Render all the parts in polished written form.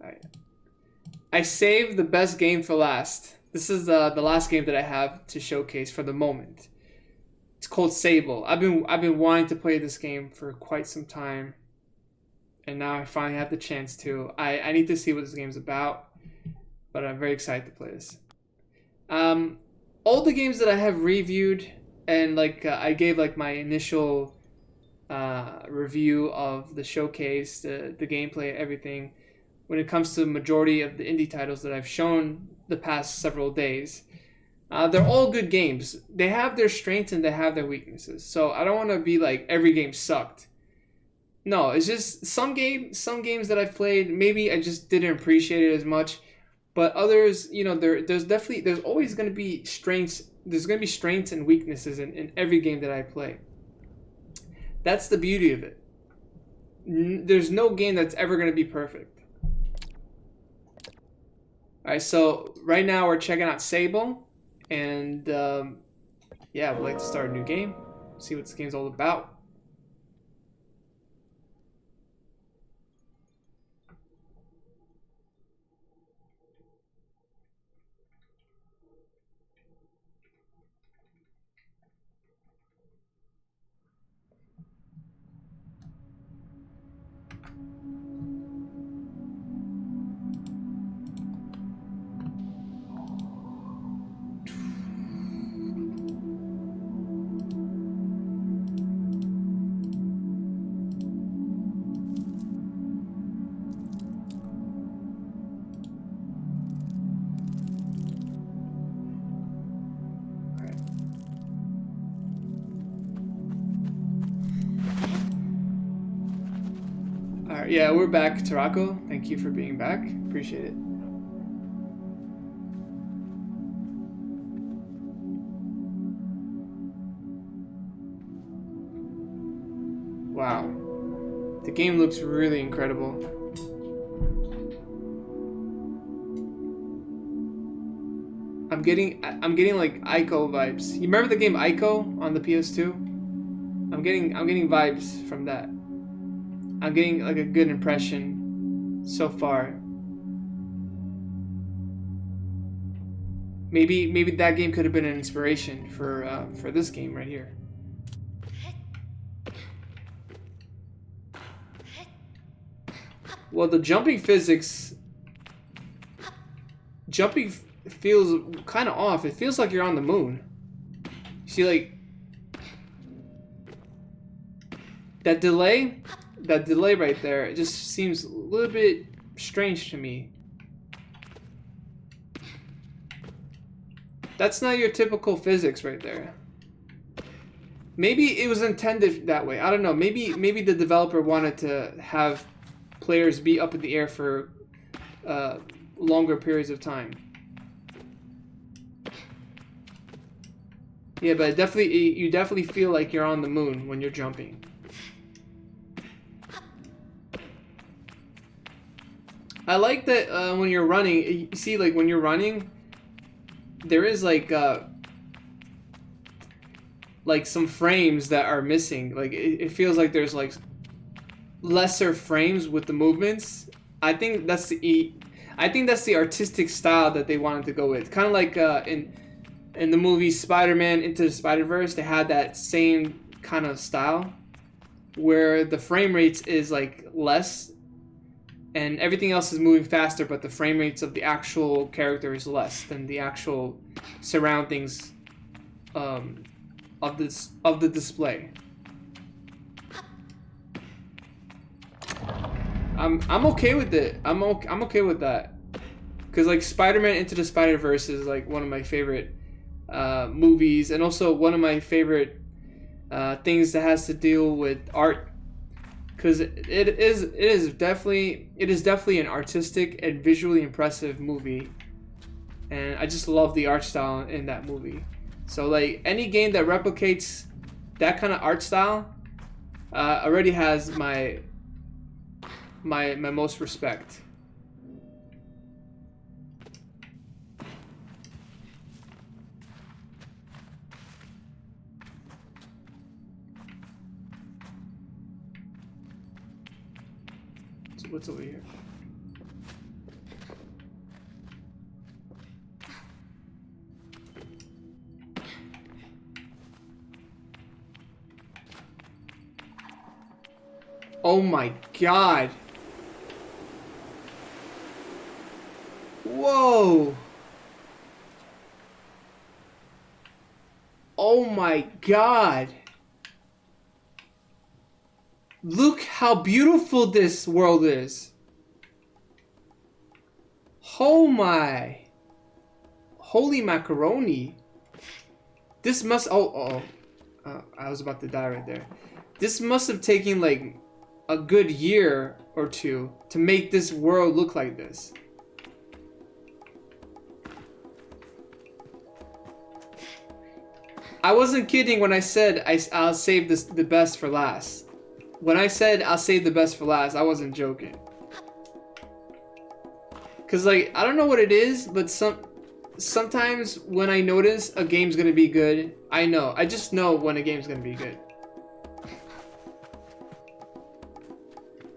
Alright. I saved the best game for last. This is the last game that I have to showcase for the moment. It's called Sable. I've been wanting to play this game for quite some time, and now I finally have the chance to. I need to see what this game's about, but I'm very excited to play this. All the games that I have reviewed and like I gave like my initial review of the showcase, the gameplay, everything. When it comes to the majority of the indie titles that I've shown the past several days, they're all good games. They have their strengths and they have their weaknesses. So I don't want to be like every game sucked. No, it's just some games that I've played, maybe I just didn't appreciate it as much. But others, you know, there's always going to be strengths. There's going to be strengths and weaknesses in every game that I play. That's the beauty of it. There's no game that's ever going to be perfect. All right, so right now we're checking out Sable, and yeah, we'd like to start a new game, see what this game's all about. Alright, yeah, we're back, Tarako. Thank you for being back. Appreciate it. Wow. The game looks really incredible. I'm getting like Ico vibes. You remember the game Ico on the PS2? I'm getting vibes from that. I'm getting like a good impression so far. Maybe that game could have been an inspiration for this game right here. Well, the jumping physics, jumping feels kind of off. It feels like you're on the moon. See, like that delay right there, it just seems a little bit strange to me. That's not your typical physics right there. Maybe it was intended that way. I don't know. Maybe the developer wanted to have players be up in the air for longer periods of time. Yeah, but you definitely feel like you're on the moon when you're jumping. I like that when you're running, you see, like when you're running, there is like some frames that are missing. Like it feels like there's like lesser frames with the movements. I think that's the artistic style that they wanted to go with. Kind of like in the movie Spider-Man Into the Spider-Verse, they had that same kind of style where the frame rates is like less and everything else is moving faster, but the frame rates of the actual character is less than the actual surroundings of the display. I'm okay with it. I'm okay with that, because like Spider-Man Into the Spider-Verse is like one of my favorite movies, and also one of my favorite things that has to deal with art, because it is definitely an artistic and visually impressive movie, and I just love the art style in that movie. So like any game that replicates that kind of art style already has my most respect. So what's over here? Oh my god. Whoa. Oh my god. Look how beautiful this world is. Oh my. Holy macaroni. This must... I was about to die right there. This must have taken like a good year or two to make this world look like this. I wasn't kidding when I said I'll save the best for last. When I said I'll save the best for last, I wasn't joking. Cause like, I don't know what it is, but sometimes when I notice a game's gonna be good, I just know when a game's gonna be good.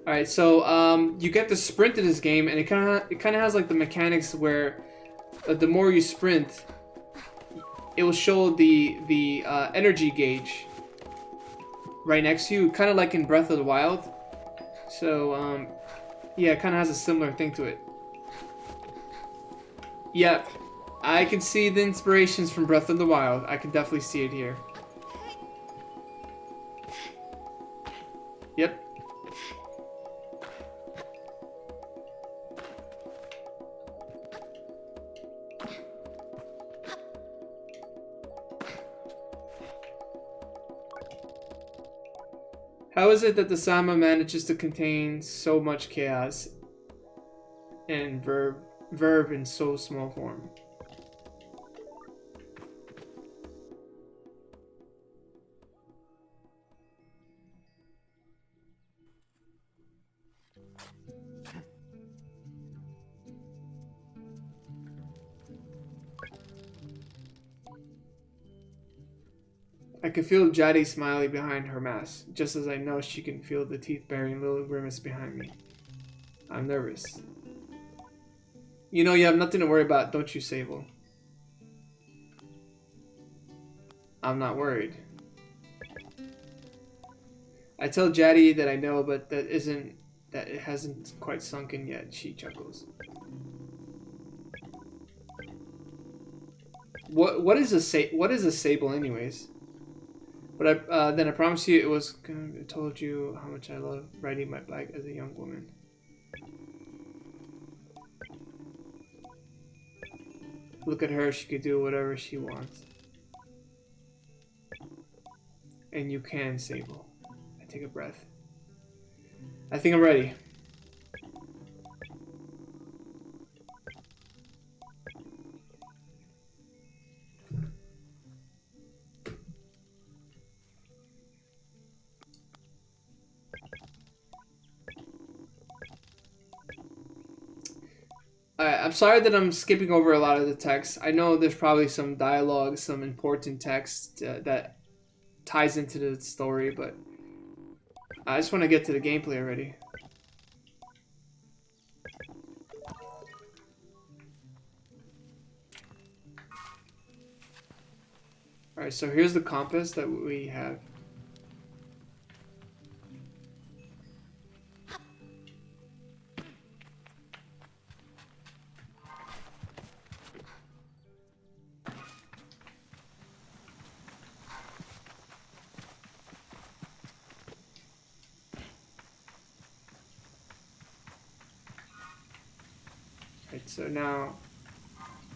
Alright, so you get to sprint in this game, and it kinda has like the mechanics where the more you sprint, it will show the energy gauge right next to you, kind of like in Breath of the Wild. So yeah, it kind of has a similar thing to it. Yep, I can see the inspirations from Breath of the Wild. I can definitely see it here. Yep. How is it that the Sama manages to contain so much chaos and verb in so small form? I can feel Jaddy smiling behind her mask, just as I know she can feel the teeth-baring little grimace behind me. I'm nervous. You know you have nothing to worry about, don't you, Sable? I'm not worried. I tell Jaddy that I know, but that it hasn't quite sunk in yet, she chuckles. What is a Sable anyways? But then I promise you I told you how much I love riding my bike as a young woman. Look at her, she could do whatever she wants. And you can, Sable. I take a breath. I think I'm ready. I'm sorry that I'm skipping over a lot of the text. I know there's probably some dialogue, some important text that ties into the story, but I just want to get to the gameplay already. Alright, so here's the compass that we have. Right, so now,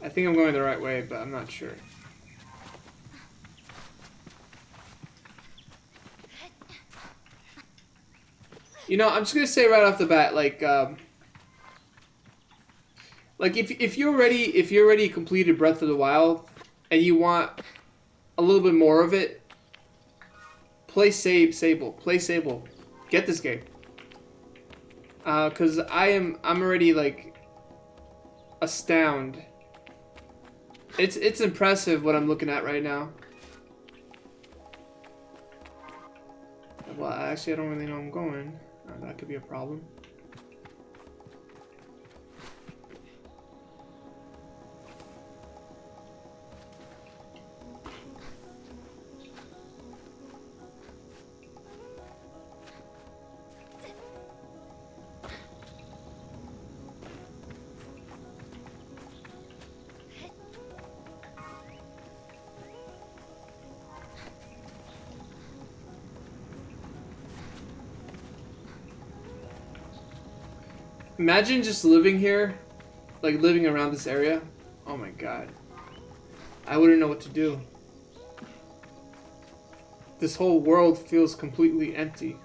I think I'm going the right way, but I'm not sure. You know, I'm just gonna say right off the bat, like if you already completed Breath of the Wild, and you want a little bit more of it, play Sable. Play Sable. Get this game. Cause I'm already like astounded. It's impressive what I'm looking at right now. Well, actually, I don't really know where I'm going. That could be a problem. Imagine just living here, like living around this area. Oh my god. I wouldn't know what to do. This whole world feels completely empty.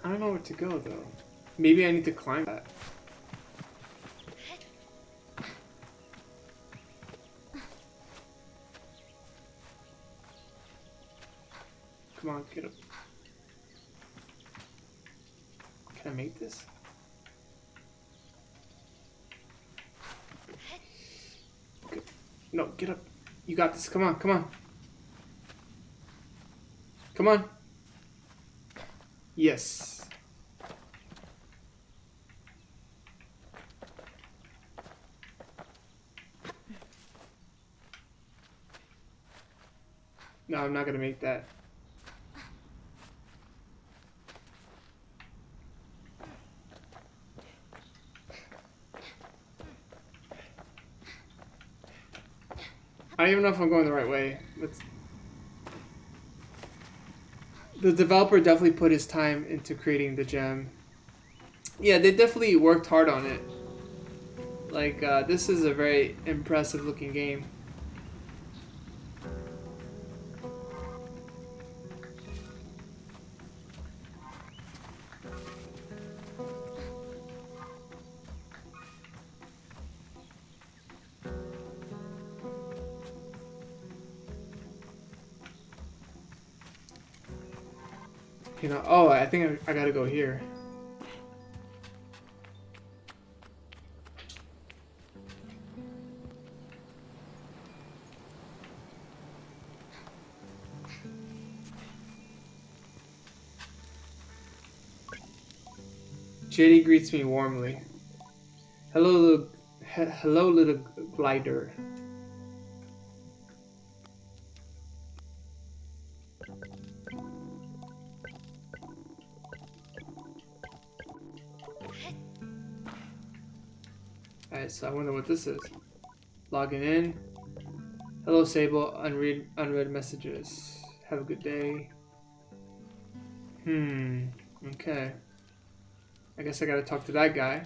I don't know where to go though. Maybe I need to climb that. Come on, get up. Can I make this? Okay. No, get up. You got this. Come on, come on. Come on. Yes. No, I'm not gonna make that. I don't even know if I'm going the right way. The developer definitely put his time into creating the gem. Yeah, they definitely worked hard on it. Like, this is a very impressive looking game. You know, oh, I think I gotta go here. JD greets me warmly. Hello, little glider. Alright, so I wonder what this is. Logging in. Hello, Sable. Unread messages. Have a good day. Okay. I guess I gotta talk to that guy.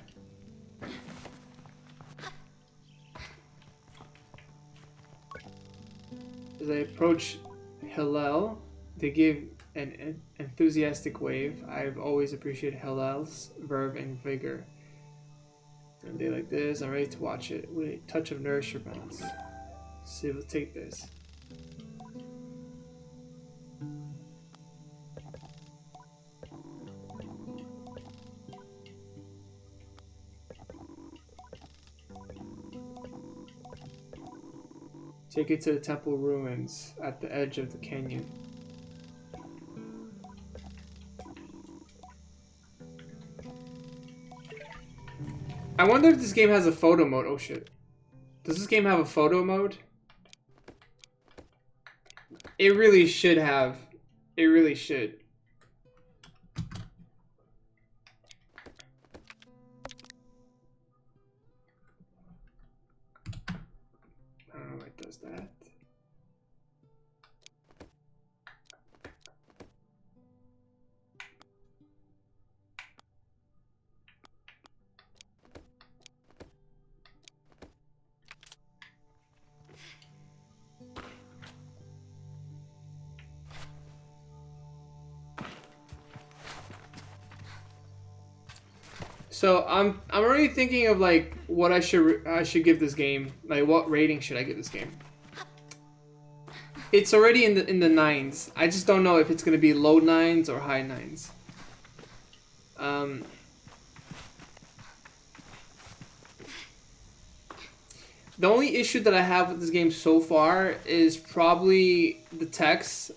As I approach Hillel, they give an enthusiastic wave. I've always appreciated Hillel's verve and vigor. On a day like this, I'm ready to watch it with a touch of nourishment. See, we'll take this. Take it to the temple ruins at the edge of the canyon. I wonder if this game has a photo mode. Oh shit. Does this game have a photo mode? It really should have. It really should. I don't know why it does that. So I'm already thinking of like what I should give this game. Like what rating should I give this game? It's already in the 9s. I just don't know if it's gonna be low 9s or high 9s. The only issue that I have with this game so far is probably the text,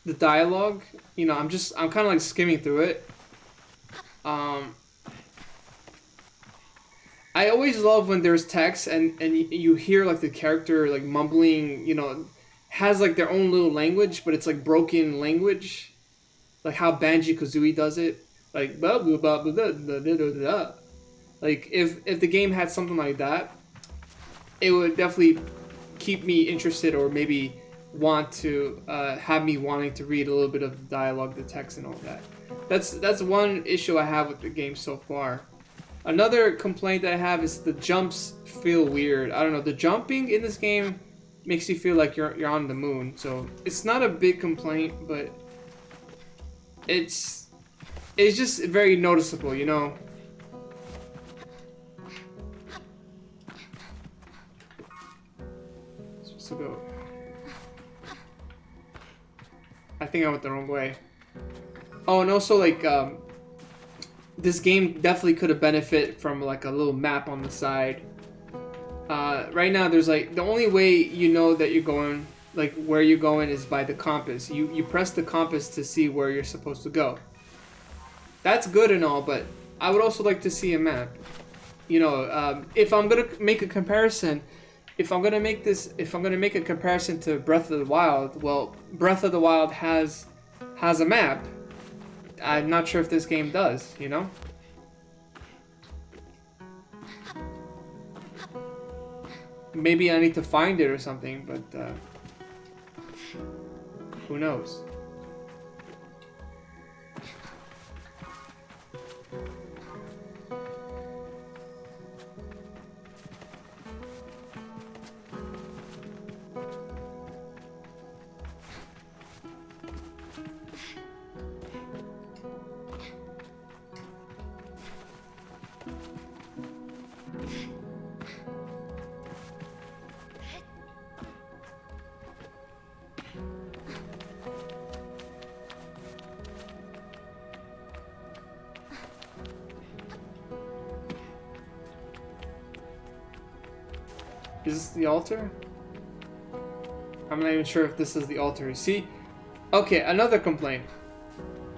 the dialogue. You know, I'm kind of like skimming through it. I always love when there's text and you hear like the character like mumbling, you know, has like their own little language, but it's like broken language, like how Banjo-Kazooie does it, like blah blah blah blah blah blah blah blah. Like if the game had something like that, it would definitely keep me interested, or maybe want to have me wanting to read a little bit of the dialogue, the text, and all that. That's one issue I have with the game so far. Another complaint that I have is the jumps feel weird. I don't know, the jumping in this game makes you feel like you're on the moon. So it's not a big complaint, but it's just very noticeable, you know. Supposed to go. I think I went the wrong way. Oh, and also like this game definitely could have benefited from like a little map on the side. Right now there's like, the only way you know that you're going, like where you're going, is by the compass. You press the compass to see where you're supposed to go. That's good and all, but I would also like to see a map. You know, if I'm gonna make a comparison, if I'm gonna make a comparison to Breath of the Wild, well, Breath of the Wild has a map. I'm not sure if this game does, you know? Maybe I need to find it or something, but who knows? Is this the altar? I'm not even sure if this is the altar. See? Okay, another complaint.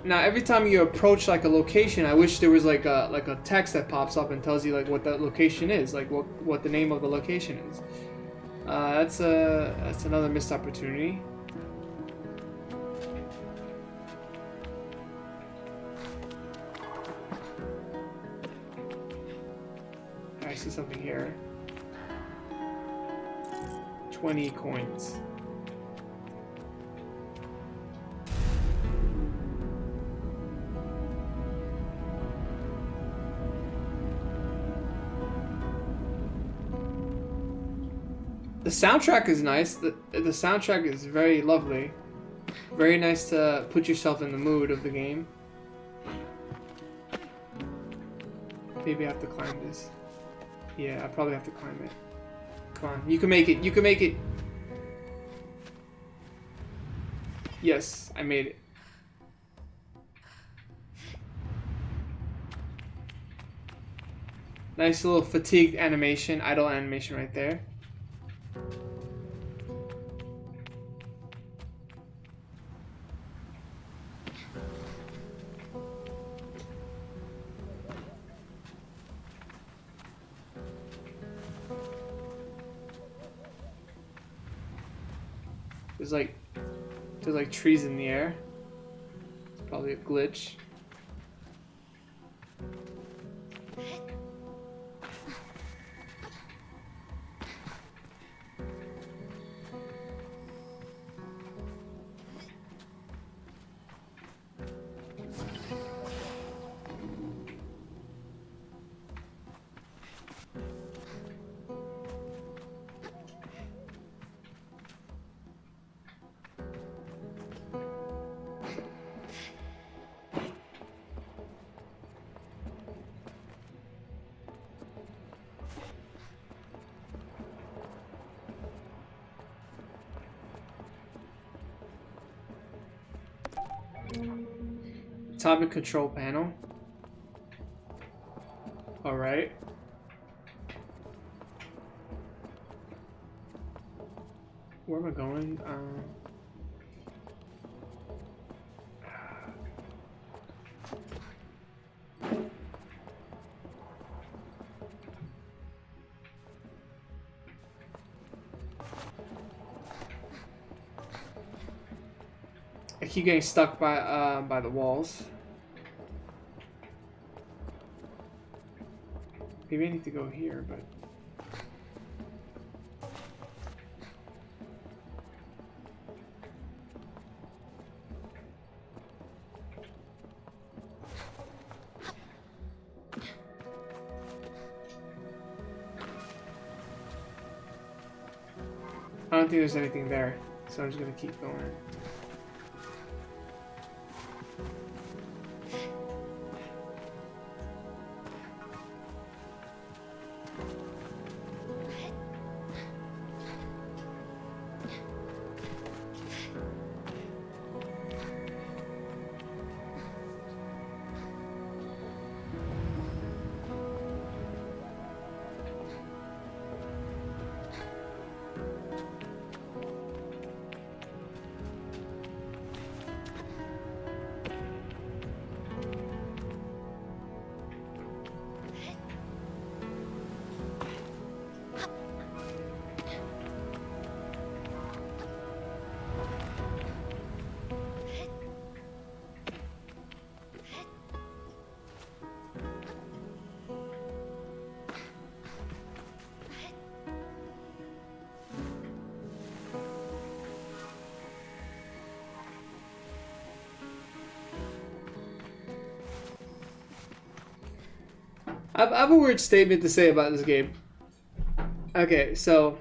Now, every time you approach like a location, I wish there was like a text that pops up and tells you like what that location is, like what the name of the location is. That's another missed opportunity. I see something here. 20 coins. The soundtrack is nice. The soundtrack is very lovely. Very nice to put yourself in the mood of the game. Maybe I have to climb this. Yeah, I probably have to climb it. Come on, you can make it. You can make it. Yes, I made it. Nice little fatigued animation, idle animation right there. There's like trees in the air. It's probably a glitch. Atomic control panel. All right. Where am I going? I keep getting stuck by the walls. Maybe I need to go here, but I don't think there's anything there, so I'm just gonna keep going. I have a weird statement to say about this game. Okay, so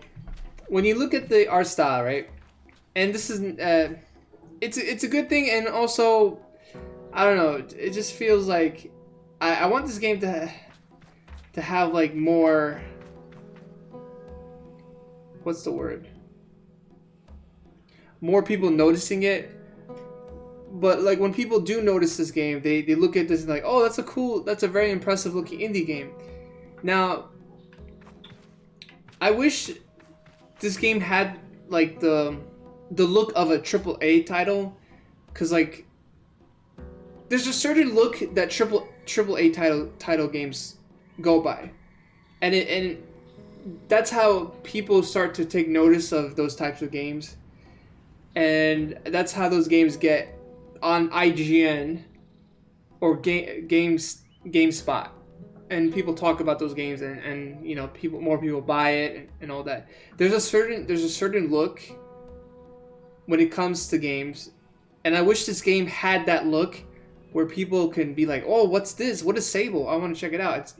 when you look at the art style, right, and this is it's a good thing, and also I don't know, it just feels like I want this game to have like more, what's the word? More people noticing it. But like when people do notice this game, they look at this and like, oh, that's a very impressive looking indie game. Now, I wish this game had like the look of a AAA title, cause like there's a certain look that AAA title games go by, and that's how people start to take notice of those types of games, and that's how those games get on IGN or GameSpot, and people talk about those games, and you know, more people buy it and all that. There's a certain look when it comes to games, and I wish this game had that look where people can be like, oh, what's this? What is Sable? I want to check it out.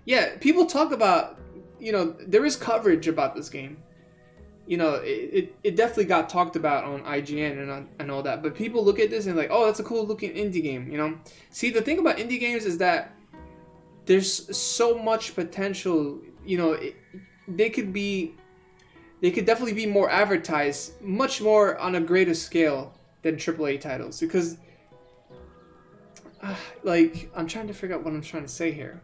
Yeah, people talk about, you know, there is coverage about this game. You know, it definitely got talked about on IGN and all that. But people look at this and like, oh, that's a cool looking indie game, you know? See, the thing about indie games is that there's so much potential, you know, they could definitely be more advertised, much more on a greater scale than AAA titles. Because, like, I'm trying to figure out what I'm trying to say here.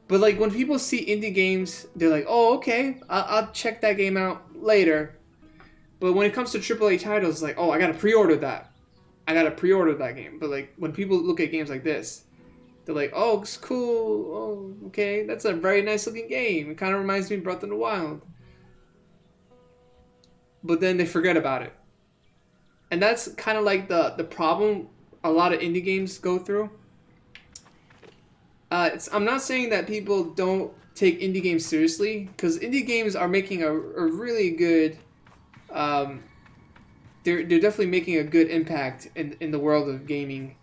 But like when people see indie games, they're like, "Oh, okay, I'll check that game out later." But when it comes to AAA titles, it's like, "Oh, I gotta pre-order that. I gotta pre-order that game." But like when people look at games like this, they're like, "Oh, it's cool. Oh, okay, that's a very nice looking game. It kind of reminds me of Breath of the Wild." But then they forget about it, and that's kind of like the problem a lot of indie games go through. I'm not saying that people don't take indie games seriously, because indie games are making a really good, they're definitely making a good impact in the world of gaming.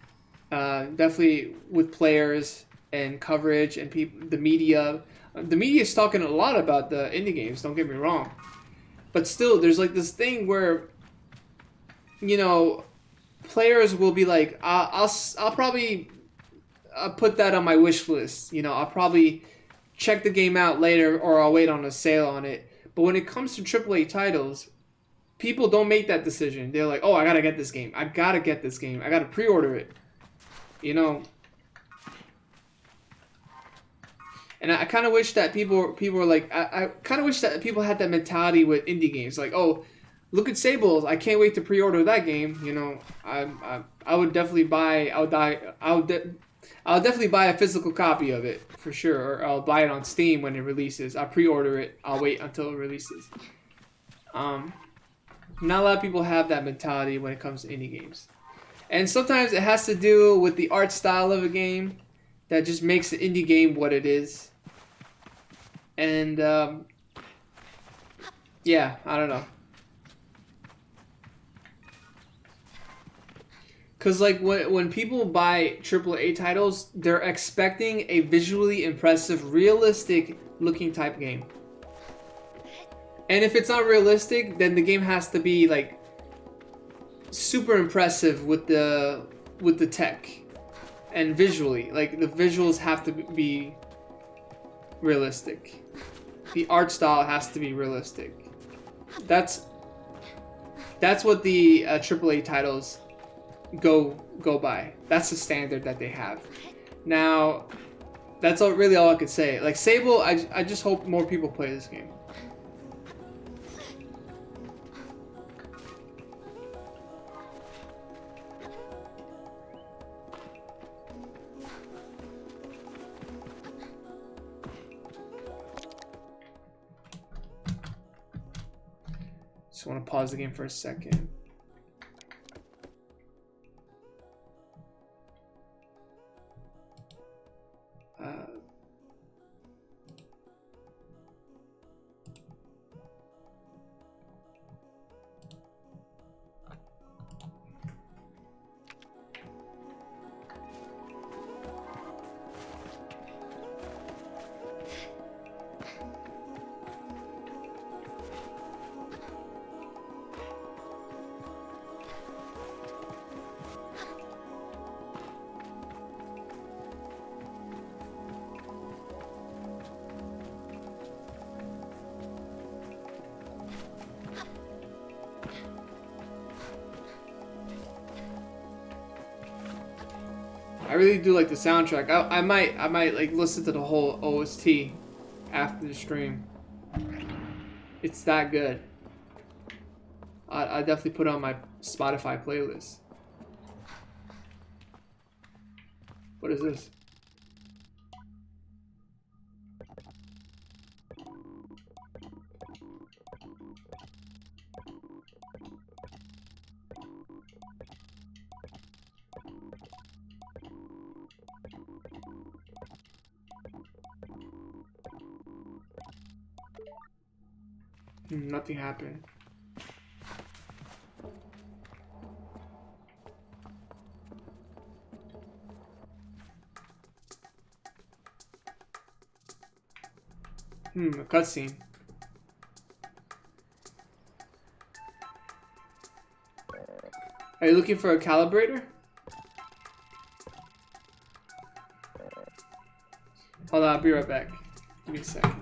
Definitely with players and coverage and people, the media. The media is talking a lot about the indie games, don't get me wrong. But still, there's like this thing where, you know, players will be like, I'll probably put that on my wish list. You know, I'll probably check the game out later, or I'll wait on a sale on it. But when it comes to AAA titles, people don't make that decision. They're like, oh, I gotta get this game. I gotta get this game. I gotta pre-order it. You know. And I kind of wish that people were like, I kind of wish that people had that mentality with indie games. Like, oh, look at Sable. I can't wait to pre-order that game. You know, I would definitely buy. I'll definitely buy a physical copy of it for sure, or I'll buy it on Steam when it releases. I'll pre-order it. I'll wait until it releases. Not a lot of people have that mentality when it comes to indie games. And sometimes it has to do with the art style of a game that just makes the indie game what it is. And, yeah, I don't know. Because, like, when people buy AAA titles, they're expecting a visually impressive, realistic-looking type game. And if it's not realistic, then the game has to be, like, super impressive with the tech. And visually. Like, the visuals have to be realistic. The art style has to be realistic. That's what the AAA titles go by. That's the standard that they have. Now, that's really all I could say. Like Sable, I just hope more people play this game. Just want to pause the game for a second. I really do like the soundtrack. I might like listen to the whole OST after the stream. It's that good. I definitely put it on my Spotify playlist. What is this? Nothing happened. A cutscene. Are you looking for a calibrator? Hold on, I'll be right back. Give me a second.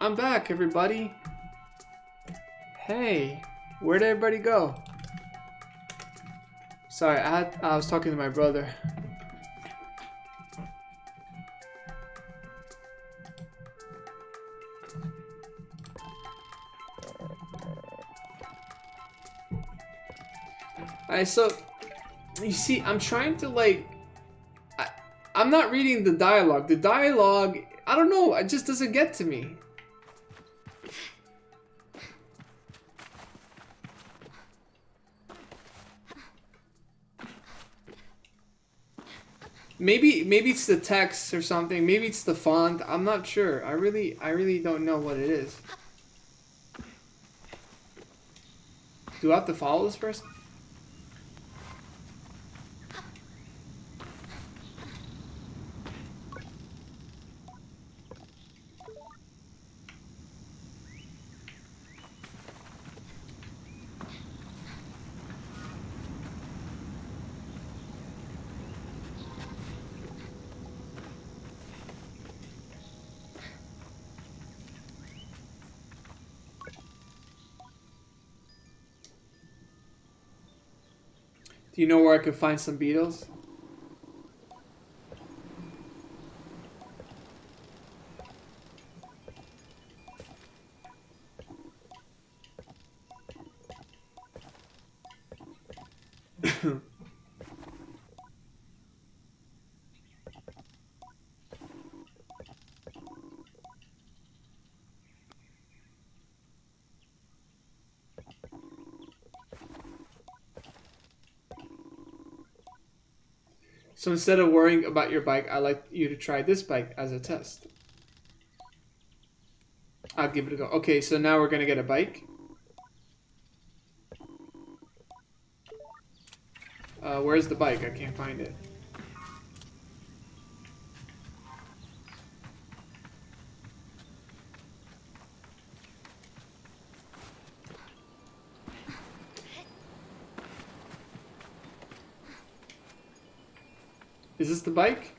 I'm back, everybody. Hey, where'd everybody go? Sorry, I was talking to my brother. Alright, so you see, I'm trying to like, I'm not reading the dialogue. The dialogue, I don't know, it just doesn't get to me. Maybe it's the text or something. Maybe it's the font. I'm not sure. I really don't know what it is. Do I have to follow this person? Do you know where I could find some beetles? So instead of worrying about your bike, I'd like you to try this bike as a test. I'll give it a go. Okay, so now we're gonna get a bike. Where's the bike? I can't find it. Is this the bike?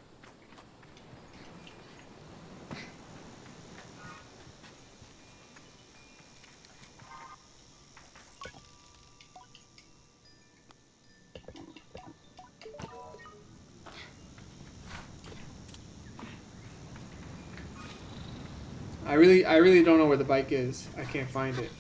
I really don't know where the bike is. I can't find it.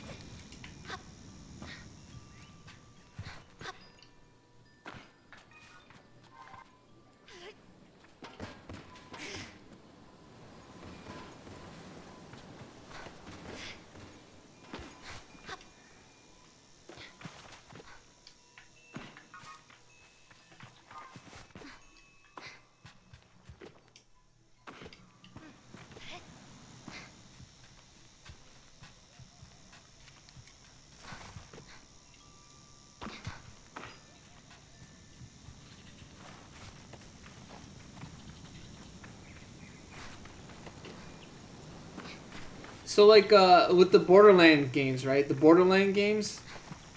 So like with the Borderland games, right? The Borderland games,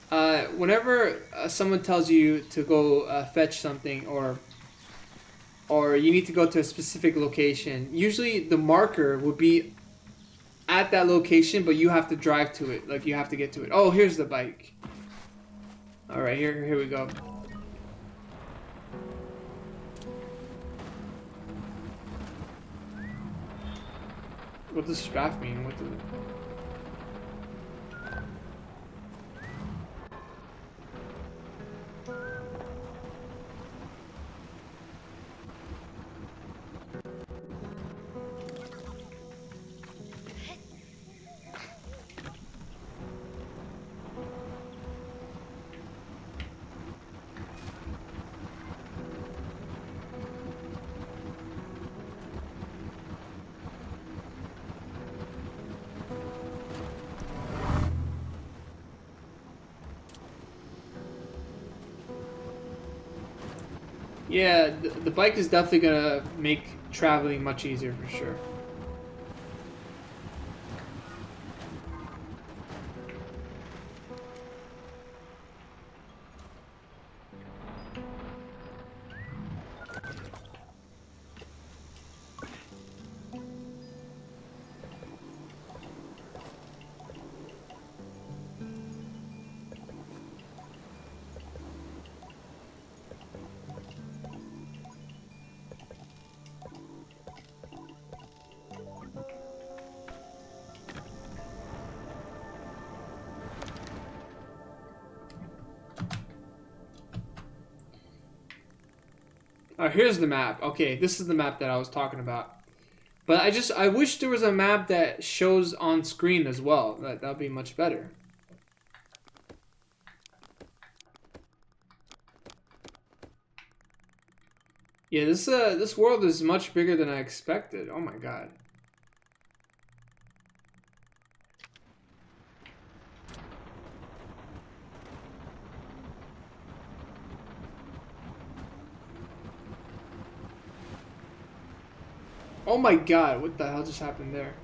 whenever someone tells you to go fetch something or you need to go to a specific location, usually the marker would be at that location, but you have to drive to it. Like you have to get to it. Oh, here's the bike. All right, here we go. What does strap mean? What does it... Yeah, the bike is definitely gonna make traveling much easier for sure. Here's the map. Okay, this is the map that I was talking about. But I wish there was a map that shows on screen as well. That'd be much better. Yeah, this world is much bigger than I expected. Oh my god. Oh my god, what the hell just happened there?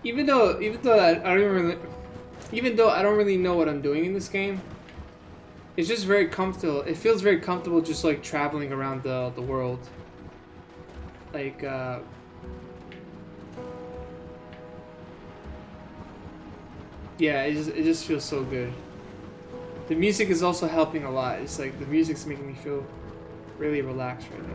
Even though I don't really know what I'm doing in this game, it's just very comfortable. It feels very comfortable just like traveling around the world. Like yeah, it just feels so good. The music is also helping a lot. It's like the music's making me feel really relaxed right now.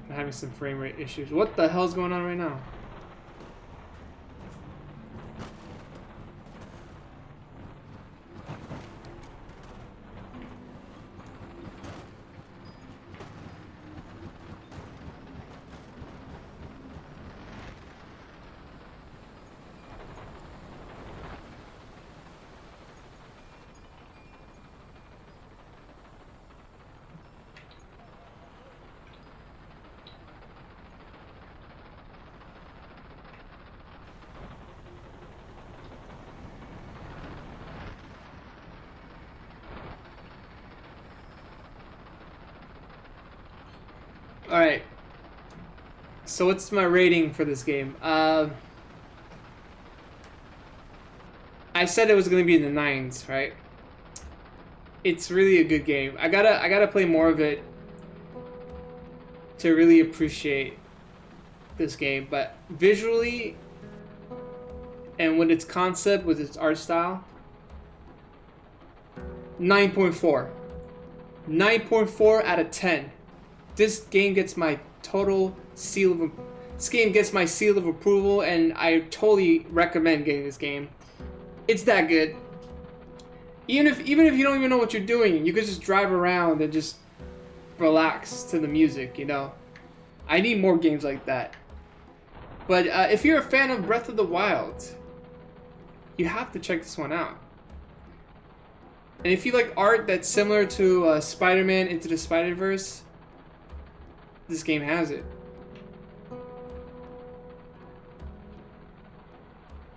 I'm having some frame rate issues. What the hell's going on right now? Alright. So what's my rating for this game? I said it was gonna be in the 9s, right? It's really a good game. I gotta play more of it to really appreciate this game. But visually, and with its concept, with its art style, 9.4. 9.4 out of 10. This game gets my total seal of. This game gets my seal of approval, and I totally recommend getting this game. It's that good. Even if you don't even know what you're doing, you could just drive around and just relax to the music, you know. I need more games like that. But if you're a fan of Breath of the Wild, you have to check this one out. And if you like art that's similar to Spider-Man Into the Spider-Verse, this game has it.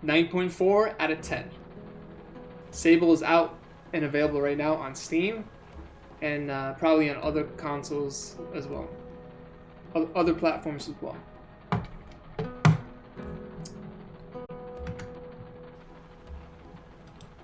9.4 out of 10. Sable is out and available right now on Steam, and probably on other consoles as well, other platforms as well.